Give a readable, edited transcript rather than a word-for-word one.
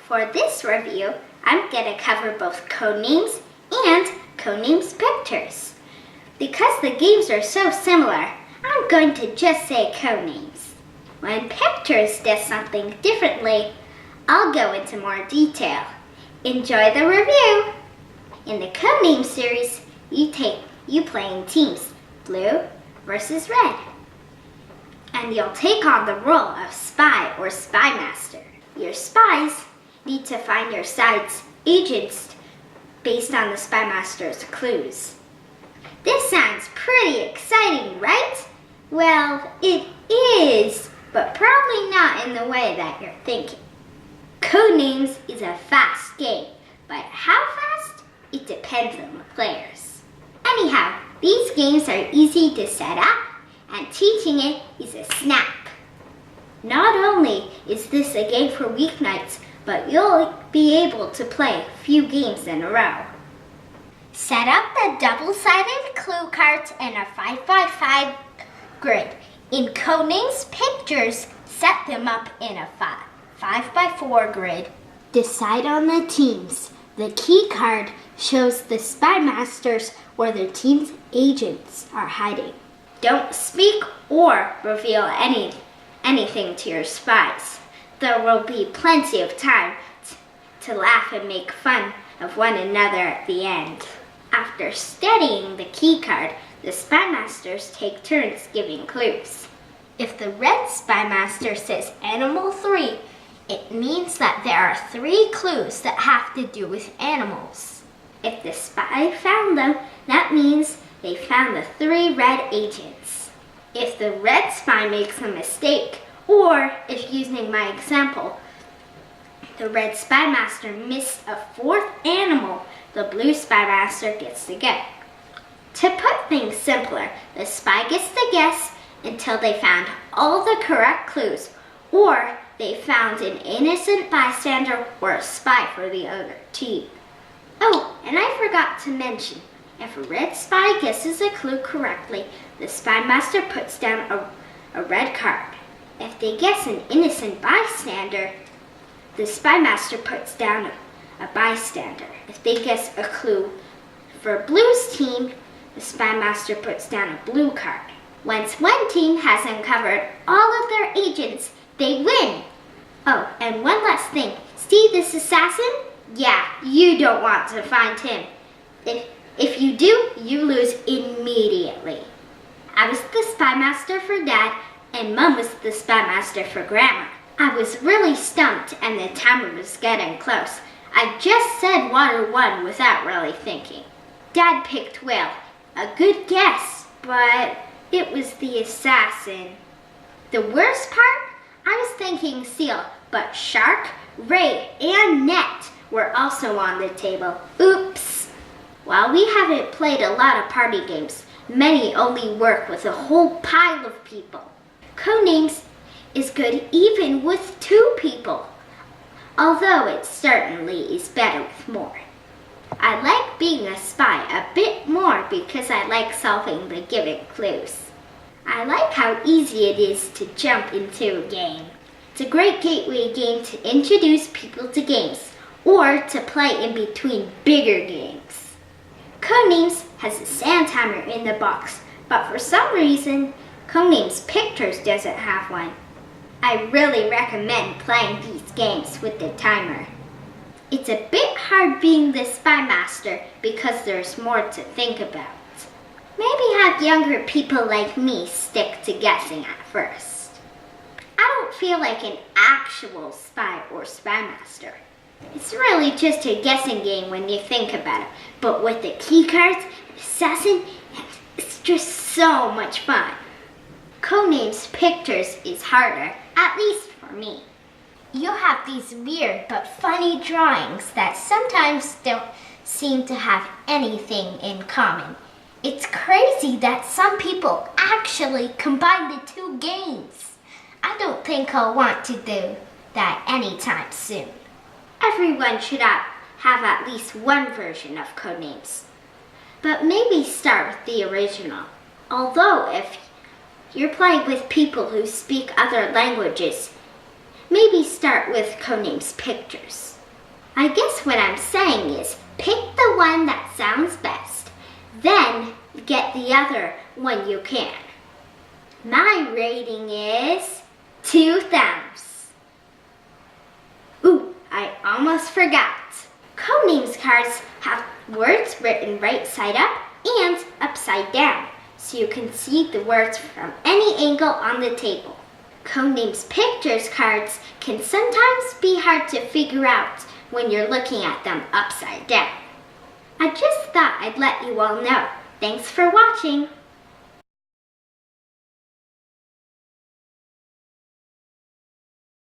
For this review, I'm going to cover both Codenames and Codenames Pictures. Because the games are so similar, I'm going to just say Codenames. When Pictures does something differently, I'll go into more detail. Enjoy the review! In the Codenames series, you play in teams, blue versus red. And you'll take on the role of spy or spy master. Your spies need to find your side's agents based on the spy master's clues. This sounds pretty exciting, right? Well, it is, but probably not in the way that you're thinking. Codenames is a fast game, but how fast? It depends on the players. Anyhow, these games are easy to set up, and teaching it is a snap. Not only is this a game for weeknights, but you'll be able to play a few games in a row. Set up the double-sided clue cards in a 5x5 grid. In Codenames Pictures, set them up in a 5x4 grid. Decide on the teams. The key card shows the spy masters where their team's agents are hiding. Don't speak or reveal anything to your spies. There will be plenty of time to laugh and make fun of one another at the end. After studying the key card, the spy masters take turns giving clues. If the red spy master says animal 3, it means that there are 3 clues that have to do with animals. If the spy found them, that means they found the 3 red agents. If the red spy makes a mistake, or if using my example, the red spy master missed a 4th animal, the blue spy master gets to go. To put things simpler, the spy gets to guess until they found all the correct clues, or they found an innocent bystander or a spy for the other team. Oh, and I forgot to mention, if a red spy guesses a clue correctly, the spy master puts down a red card. If they guess an innocent bystander, the spy master puts down a bystander. If they guess a clue for blue's team, the spy master puts down a blue card. Once one team has uncovered all of their agents, they win. Oh, and one last thing. See this assassin? Yeah, you don't want to find him. If you do, you lose immediately. I was the spy master for Dad, and Mom was the spy master for Grandma. I was really stumped, and the timer was getting close. I just said water 1 without really thinking. Dad picked whale. A good guess, but it was the assassin. The worst part? I was thinking seal, but shark, ray, and net were also on the table. Oops! While we haven't played a lot of party games, many only work with a whole pile of people. Codenames is good even with 2 people, although it certainly is better with more. I like being a spy a bit more because I like solving the given clues. I like how easy it is to jump into a game. It's a great gateway game to introduce people to games or to play in between bigger games. Codenames has a sand timer in the box, but for some reason, Codenames Pictures doesn't have one. I really recommend playing these games with the timer. It's a bit hard being the spy master because there's more to think about. Maybe have younger people like me stick to guessing at first. I don't feel like an actual spy or spy master. It's really just a guessing game when you think about it, but with the key cards, assassin, it's just so much fun. Codenames Pictures is harder, at least for me. You have these weird but funny drawings that sometimes don't seem to have anything in common. It's crazy that some people actually combine the 2 games. I don't think I'll want to do that anytime soon. Everyone should have at least one version of Codenames, but maybe start with the original. Although if you're playing with people who speak other languages, maybe start with Codenames Pictures. I guess what I'm saying is pick the one that sounds best. Then get the other when you can. My rating is 2 thumbs. Ooh, I almost forgot. Codenames cards have words written right side up and upside down, so you can see the words from any angle on the table. Codenames Pictures cards can sometimes be hard to figure out when you're looking at them upside down. I just thought I'd let you all know. Thanks for watching.